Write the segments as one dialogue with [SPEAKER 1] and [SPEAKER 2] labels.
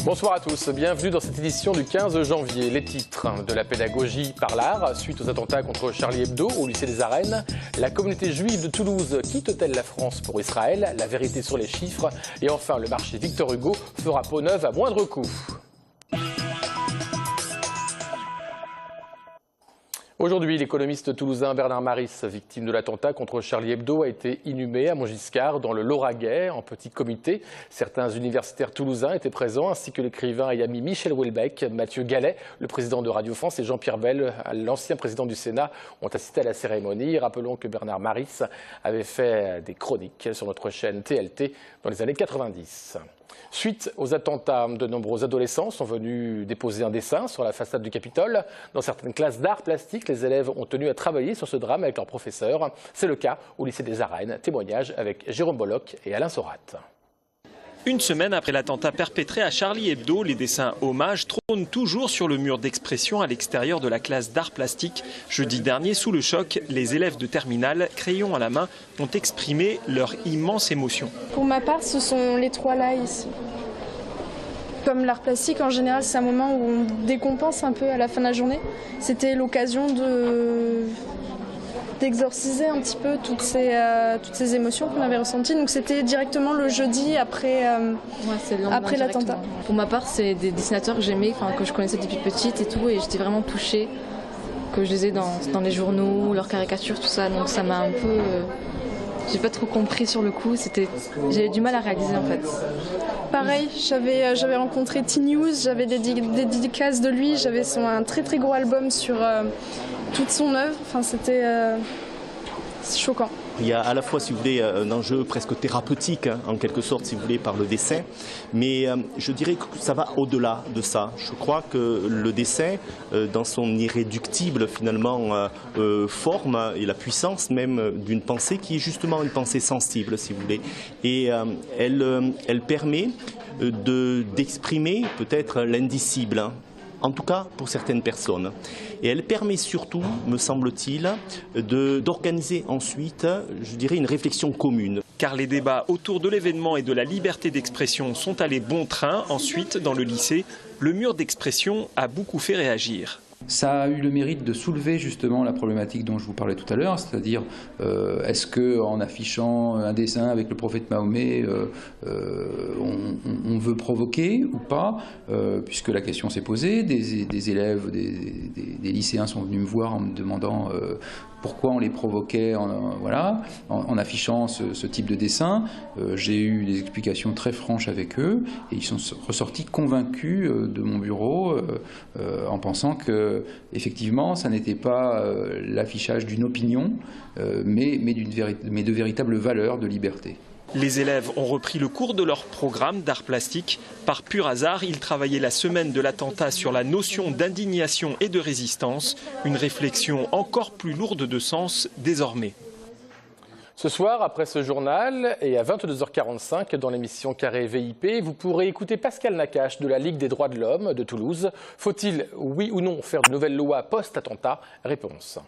[SPEAKER 1] Bonsoir à tous, bienvenue dans cette édition du 15 janvier. Les titres: de la pédagogie par l'art, suite aux attentats contre Charlie Hebdo au lycée des Arènes. La communauté juive de Toulouse quitte-t-elle la France pour Israël? La vérité sur les chiffres. Et enfin, le marché Victor Hugo fera peau neuve à moindre coût. Aujourd'hui, l'économiste toulousain Bernard Maris, victime de l'attentat contre Charlie Hebdo, a été inhumé à Montgiscard dans le Lauragais en petit comité. Certains universitaires toulousains étaient présents, ainsi que l'écrivain et ami Michel Houellebecq, Mathieu Gallet, le président de Radio France, et Jean-Pierre Bel, l'ancien président du Sénat, ont assisté à la cérémonie. Rappelons que Bernard Maris avait fait des chroniques sur notre chaîne TLT dans les années 90. Suite aux attentats, de nombreux adolescents sont venus déposer un dessin sur la façade du Capitole. Dans certaines classes d'art plastique, les élèves ont tenu à travailler sur ce drame avec leurs professeurs. C'est le cas au lycée des Arènes. Témoignage avec Jérôme Bolloc et Alain Sorat.
[SPEAKER 2] Une semaine après l'attentat perpétré à Charlie Hebdo, les dessins hommages trônent toujours sur le mur d'expression à l'extérieur de la classe d'art plastique. Jeudi dernier, sous le choc, les élèves de terminale, crayon à la main, ont exprimé leur immense émotion.
[SPEAKER 3] Pour ma part, ce sont les trois là ici. Comme l'art plastique, en général, c'est un moment où on décompense un peu à la fin de la journée. C'était l'occasion d'exorciser un petit peu toutes ces émotions qu'on avait ressenties. Donc c'était directement le jeudi après l'attentat.
[SPEAKER 4] Pour ma part, c'est des dessinateurs que j'aimais, que je connaissais depuis petite et tout, et j'étais vraiment touchée, que je lisais dans les journaux, leurs caricatures, tout ça. Donc ça m'a un peu... j'ai pas trop compris sur le coup, j'avais du mal à réaliser en fait.
[SPEAKER 3] Pareil, j'avais rencontré T-News, j'avais des dédicaces de lui, j'avais un très très gros album sur toute son œuvre, c'était choquant.
[SPEAKER 5] Il y a à la fois, si vous voulez, un enjeu presque thérapeutique, en quelque sorte, si vous voulez, par le dessin. Mais je dirais que ça va au-delà de ça. Je crois que le dessin, dans son irréductible, finalement, forme et la puissance même d'une pensée qui est justement une pensée sensible, si vous voulez. Et elle permet d'exprimer peut-être l'indicible, en tout cas pour certaines personnes. Et elle permet surtout, me semble-t-il, d'organiser ensuite, je dirais, une réflexion commune.
[SPEAKER 2] Car les débats autour de l'événement et de la liberté d'expression sont allés bon train. Ensuite, dans le lycée, le mur d'expression a beaucoup fait réagir.
[SPEAKER 6] Ça a eu le mérite de soulever justement la problématique dont je vous parlais tout à l'heure, c'est-à-dire est-ce qu'en affichant un dessin avec le prophète Mahomet, on veut provoquer ou pas, puisque la question s'est posée, des élèves, des lycéens sont venus me voir en me demandant pourquoi on les provoquait en affichant ce type de dessin. J'ai eu des explications très franches avec eux et ils sont ressortis convaincus de mon bureau en pensant que effectivement, ça n'était pas l'affichage d'une opinion, mais de véritables valeurs de liberté.
[SPEAKER 2] Les élèves ont repris le cours de leur programme d'art plastique. Par pur hasard, ils travaillaient la semaine de l'attentat sur la notion d'indignation et de résistance, une réflexion encore plus lourde de sens désormais.
[SPEAKER 1] Ce soir, après ce journal, et à 22h45 dans l'émission Carré VIP, vous pourrez écouter Pascal Nakache de la Ligue des droits de l'homme de Toulouse. Faut-il, oui ou non, faire de nouvelles lois post-attentat? Réponse.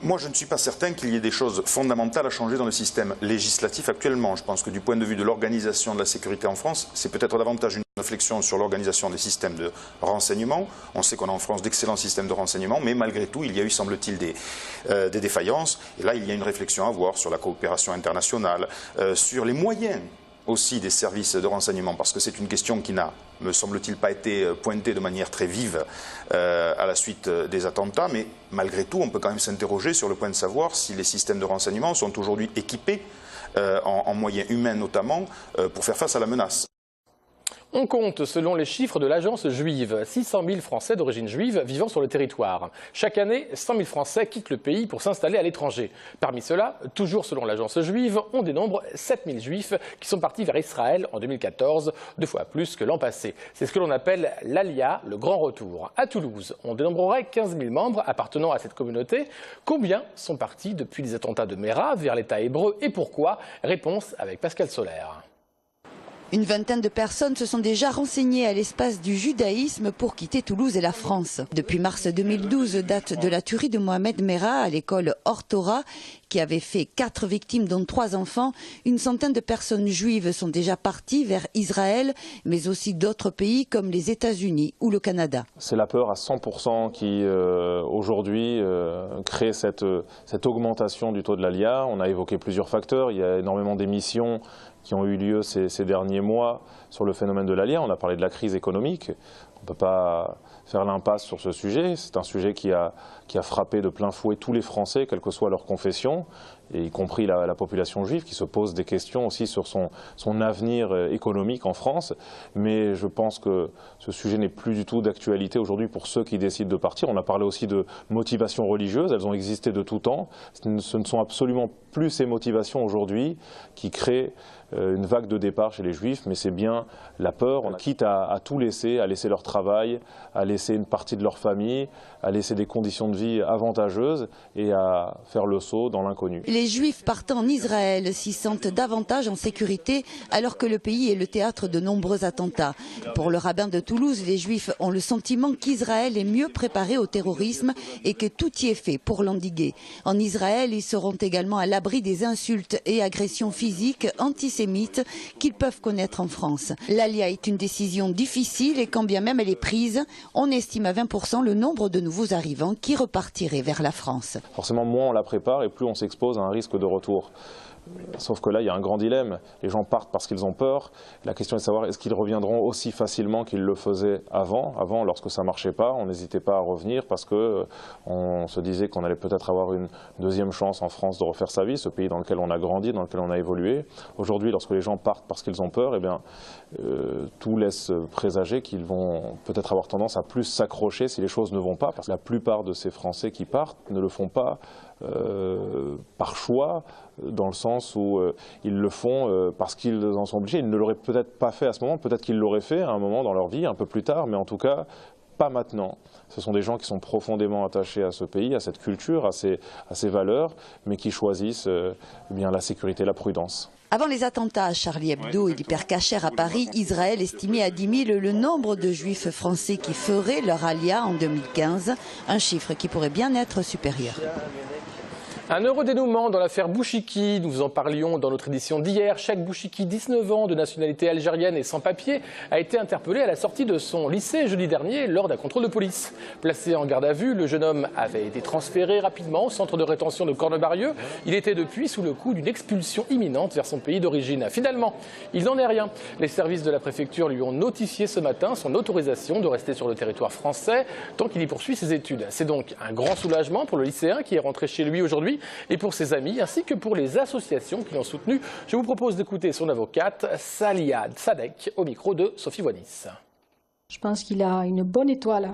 [SPEAKER 7] Moi, je ne suis pas certain qu'il y ait des choses fondamentales à changer dans le système législatif actuellement. Je pense que du point de vue de l'organisation de la sécurité en France, c'est peut-être davantage une réflexion sur l'organisation des systèmes de renseignement. On sait qu'on a en France d'excellents systèmes de renseignement, mais malgré tout, il y a eu, semble-t-il, des défaillances. Et là, il y a une réflexion à avoir sur la coopération internationale, sur les moyens aussi des services de renseignement, parce que c'est une question qui n'a, me semble-t-il, pas été pointée de manière très vive à la suite des attentats, mais malgré tout, on peut quand même s'interroger sur le point de savoir si les systèmes de renseignement sont aujourd'hui équipés, en moyens humains notamment, pour faire face à la menace.
[SPEAKER 1] On compte, selon les chiffres de l'agence juive, 600 000 Français d'origine juive vivant sur le territoire. Chaque année, 100 000 Français quittent le pays pour s'installer à l'étranger. Parmi ceux-là, toujours selon l'agence juive, on dénombre 7 000 Juifs qui sont partis vers Israël en 2014, 2 fois plus que l'an passé. C'est ce que l'on appelle l'Alia, le grand retour. À Toulouse, on dénombrerait 15 000 membres appartenant à cette communauté. Combien sont partis depuis les attentats de Mera vers l'État hébreu et pourquoi? Réponse avec Pascal Solaire.
[SPEAKER 8] Une vingtaine de personnes se sont déjà renseignées à l'espace du judaïsme pour quitter Toulouse et la France. Depuis mars 2012, date de la tuerie de Mohamed Merah à l'école Or Torah, qui avait fait 4 victimes dont 3 enfants. Une centaine de personnes juives sont déjà parties vers Israël, mais aussi d'autres pays comme les États-Unis ou le Canada.
[SPEAKER 9] C'est la peur à 100% qui aujourd'hui crée cette augmentation du taux de l'ALIA. On a évoqué plusieurs facteurs. Il y a énormément d'émissions qui ont eu lieu ces derniers mois sur le phénomène de l'ALIA. On a parlé de la crise économique. On ne peut pas faire l'impasse sur ce sujet. C'est un sujet qui a frappé de plein fouet tous les Français, quelle que soit leur confession, et y compris la population juive, qui se pose des questions aussi sur son avenir économique en France. Mais je pense que ce sujet n'est plus du tout d'actualité aujourd'hui pour ceux qui décident de partir. On a parlé aussi de motivations religieuses, elles ont existé de tout temps. Ce ne sont absolument plus ces motivations aujourd'hui qui créent une vague de départ chez les Juifs, mais c'est bien la peur, quitte à tout laisser, à laisser leur travail, à laisser une partie de leur famille, à laisser des conditions de vie avantageuses et à faire le saut dans l'inconnu.
[SPEAKER 8] Les Juifs partant en Israël s'y sentent davantage en sécurité alors que le pays est le théâtre de nombreux attentats. Pour le rabbin de Toulouse, les Juifs ont le sentiment qu'Israël est mieux préparé au terrorisme et que tout y est fait pour l'endiguer. En Israël, ils seront également à l'abri des insultes et agressions physiques antisémites qu'ils peuvent connaître en France. L'ALIA est une décision difficile et quand bien même elle est prise, on estime à 20% le nombre de nouveaux arrivants qui repartiraient vers la France.
[SPEAKER 9] Forcément, moins on la prépare et plus on s'expose à un risque de retour. Sauf que là, il y a un grand dilemme. Les gens partent parce qu'ils ont peur. La question est de savoir est-ce qu'ils reviendront aussi facilement qu'ils le faisaient avant. Avant, lorsque ça ne marchait pas, on n'hésitait pas à revenir parce qu'on se disait qu'on allait peut-être avoir une deuxième chance en France de refaire sa vie, ce pays dans lequel on a grandi, dans lequel on a évolué. Aujourd'hui, lorsque les gens partent parce qu'ils ont peur, eh bien, tout laisse présager qu'ils vont peut-être avoir tendance à plus s'accrocher si les choses ne vont pas. Parce que la plupart de ces Français qui partent ne le font pas par choix, dans le sens où ils le font parce qu'ils en sont obligés. Ils ne l'auraient peut-être pas fait à ce moment, peut-être qu'ils l'auraient fait à un moment dans leur vie, un peu plus tard, mais en tout cas pas maintenant. Ce sont des gens qui sont profondément attachés à ce pays, à cette culture, à ces valeurs, mais qui choisissent bien la sécurité, la prudence.
[SPEAKER 8] Avant les attentats à Charlie Hebdo et l'hypercacher à Paris, Israël estimait à 10 000 le nombre de juifs français qui feraient leur alia en 2015, un chiffre qui pourrait bien être supérieur.
[SPEAKER 1] Un heureux dénouement dans l'affaire Bouchiki. Nous vous en parlions dans notre édition d'hier. Cheikh Bouchiki, 19 ans, de nationalité algérienne et sans papier, a été interpellé à la sortie de son lycée jeudi dernier lors d'un contrôle de police. Placé en garde à vue, le jeune homme avait été transféré rapidement au centre de rétention de Cornebarieux. Il était depuis sous le coup d'une expulsion imminente vers son pays d'origine. Finalement, il n'en est rien. Les services de la préfecture lui ont notifié ce matin son autorisation de rester sur le territoire français tant qu'il y poursuit ses études. C'est donc un grand soulagement pour le lycéen qui est rentré chez lui aujourd'hui et pour ses amis, ainsi que pour les associations qui l'ont soutenu. Je vous propose d'écouter son avocate, Saliad Sadek, au micro de Sophie Voinis.
[SPEAKER 10] Je pense qu'il a une bonne étoile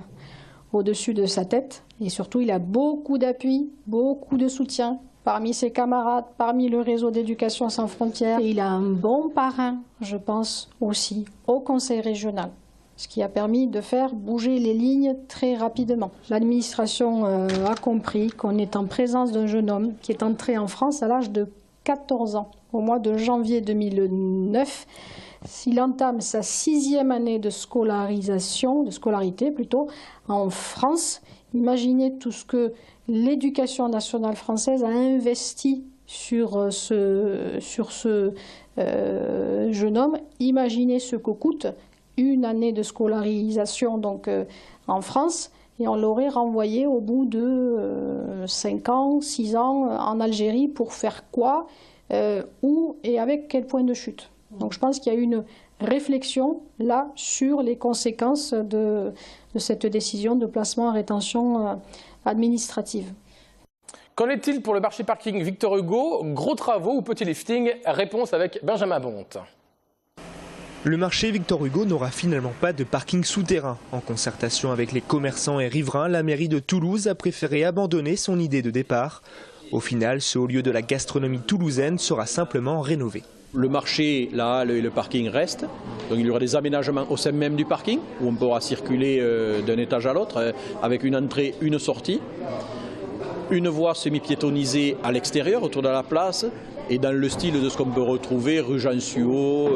[SPEAKER 10] au-dessus de sa tête et surtout il a beaucoup d'appui, beaucoup de soutien parmi ses camarades, parmi le réseau d'éducation sans frontières. Et il a un bon parrain, je pense aussi, au conseil régional, ce qui a permis de faire bouger les lignes très rapidement. L'administration a compris qu'on est en présence d'un jeune homme qui est entré en France à l'âge de 14 ans. Au mois de janvier 2009, s'il entame sa 6e année de scolarité plutôt, en France, imaginez tout ce que l'éducation nationale française a investi sur ce jeune homme. Imaginez ce que coûte une année de scolarisation donc, en France, et on l'aurait renvoyé au bout de 5 ans, 6 ans en Algérie pour faire quoi, où et avec quel point de chute. Donc je pense qu'il y a une réflexion là sur les conséquences de cette décision de placement en rétention administrative.
[SPEAKER 1] Qu'en est-il pour le marché parking Victor Hugo? Gros travaux ou petit lifting? Réponse avec Benjamin Bonte.
[SPEAKER 11] Le marché Victor Hugo n'aura finalement pas de parking souterrain. En concertation avec les commerçants et riverains, la mairie de Toulouse a préféré abandonner son idée de départ. Au final, ce haut lieu de la gastronomie toulousaine sera simplement rénové.
[SPEAKER 12] Le marché, la halle et le parking restent. Donc il y aura des aménagements au sein même du parking, où on pourra circuler d'un étage à l'autre avec une entrée, une sortie. une voie semi-piétonnisée à l'extérieur, autour de la place, et dans le style de ce qu'on peut retrouver rue Jean Suot,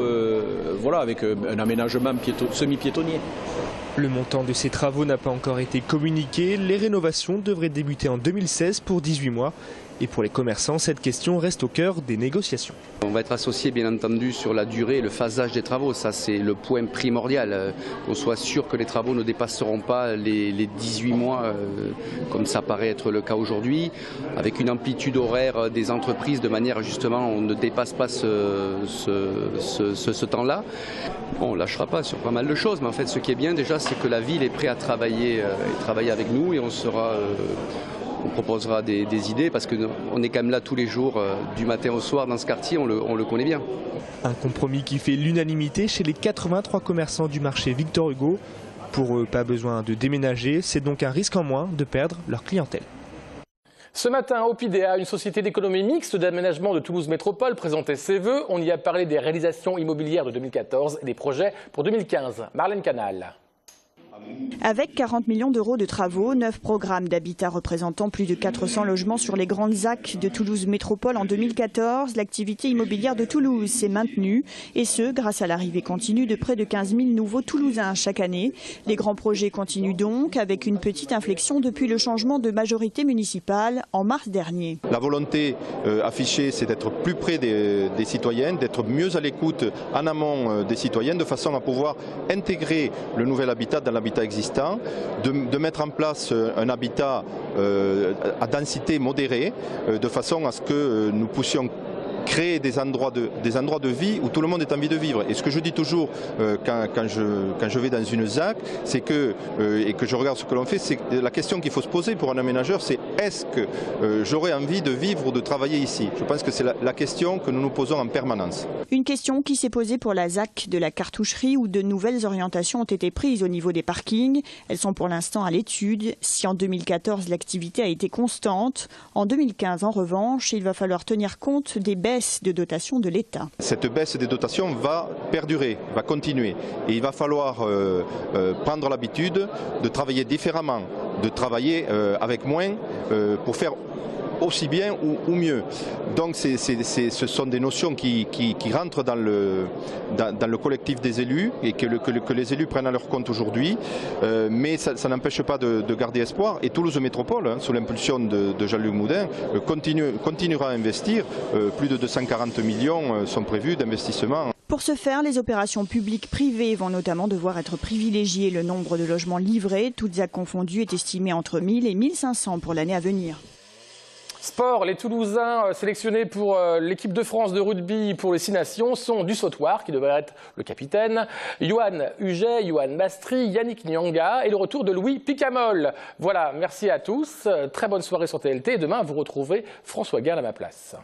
[SPEAKER 12] voilà, avec un aménagement semi-piétonnier.
[SPEAKER 11] Le montant de ces travaux n'a pas encore été communiqué. Les rénovations devraient débuter en 2016 pour 18 mois. Et pour les commerçants, cette question reste au cœur des négociations.
[SPEAKER 13] On va être associé bien entendu sur la durée et le phasage des travaux. Ça c'est le point primordial. Qu'on soit sûr que les travaux ne dépasseront pas les 18 mois comme ça paraît être le cas aujourd'hui. Avec une amplitude horaire des entreprises de manière justement on ne dépasse pas ce temps-là. Bon, on ne lâchera pas sur pas mal de choses. Mais en fait ce qui est bien déjà c'est que la ville est prête à travailler avec nous et on proposera des idées parce qu'on est quand même là tous les jours, du matin au soir dans ce quartier, on le connaît bien.
[SPEAKER 11] Un compromis qui fait l'unanimité chez les 83 commerçants du marché Victor Hugo. Pour eux, pas besoin de déménager, c'est donc un risque en moins de perdre leur clientèle.
[SPEAKER 1] Ce matin, Opidea, une société d'économie mixte d'aménagement de Toulouse Métropole, présentait ses vœux. On y a parlé des réalisations immobilières de 2014 et des projets pour 2015. Marlène Canal.
[SPEAKER 14] Avec 40 millions d'euros de travaux, 9 programmes d'habitat représentant plus de 400 logements sur les grandes ZAC de Toulouse Métropole en 2014, l'activité immobilière de Toulouse s'est maintenue, et ce grâce à l'arrivée continue de près de 15 000 nouveaux Toulousains chaque année. Les grands projets continuent donc avec une petite inflexion depuis le changement de majorité municipale en mars dernier.
[SPEAKER 15] La volonté affichée, c'est d'être plus près des citoyens, d'être mieux à l'écoute en amont des citoyens, de façon à pouvoir intégrer le nouvel habitat dans l'habitat existant, de mettre en place un habitat à densité modérée, de façon à ce que nous puissions créer des endroits de vie où tout le monde ait envie de vivre. Et ce que je dis toujours quand je vais dans une ZAC, c'est que, et que je regarde ce que l'on fait, c'est la question qu'il faut se poser pour un aménageur, c'est est-ce que j'aurais envie de vivre ou de travailler ici? Je pense que c'est la question que nous nous posons en permanence.
[SPEAKER 14] Une question qui s'est posée pour la ZAC de la Cartoucherie où de nouvelles orientations ont été prises au niveau des parkings. Elles sont pour l'instant à l'étude. Si en 2014 l'activité a été constante, en 2015 en revanche, il va falloir tenir compte des baisses de dotation de l'État.
[SPEAKER 15] Cette baisse des dotations va perdurer, va continuer. Et il va falloir prendre l'habitude de travailler différemment, de travailler avec moins pour faire aussi bien ou mieux. Donc ce sont des notions qui rentrent dans le collectif des élus et que les élus prennent à leur compte aujourd'hui. Mais ça n'empêche pas de garder espoir. Et Toulouse Métropole, sous l'impulsion de Jean-Luc Moudin, continuera à investir. Plus de 240 millions sont prévus d'investissement.
[SPEAKER 14] Pour ce faire, les opérations publiques-privées vont notamment devoir être privilégiées. Le nombre de logements livrés, toutes ZAC confondues, est estimé entre 1000 et 1500 pour l'année à venir.
[SPEAKER 1] Sport, les Toulousains sélectionnés pour l'équipe de France de rugby pour les 6 nations sont du Sautoir, qui devrait être le capitaine, Yoann Huget, Yoann Mastry, Yannick Nyanga et le retour de Louis Picamol. Voilà, merci à tous, très bonne soirée sur TLT et demain vous retrouvez François Gall à ma place.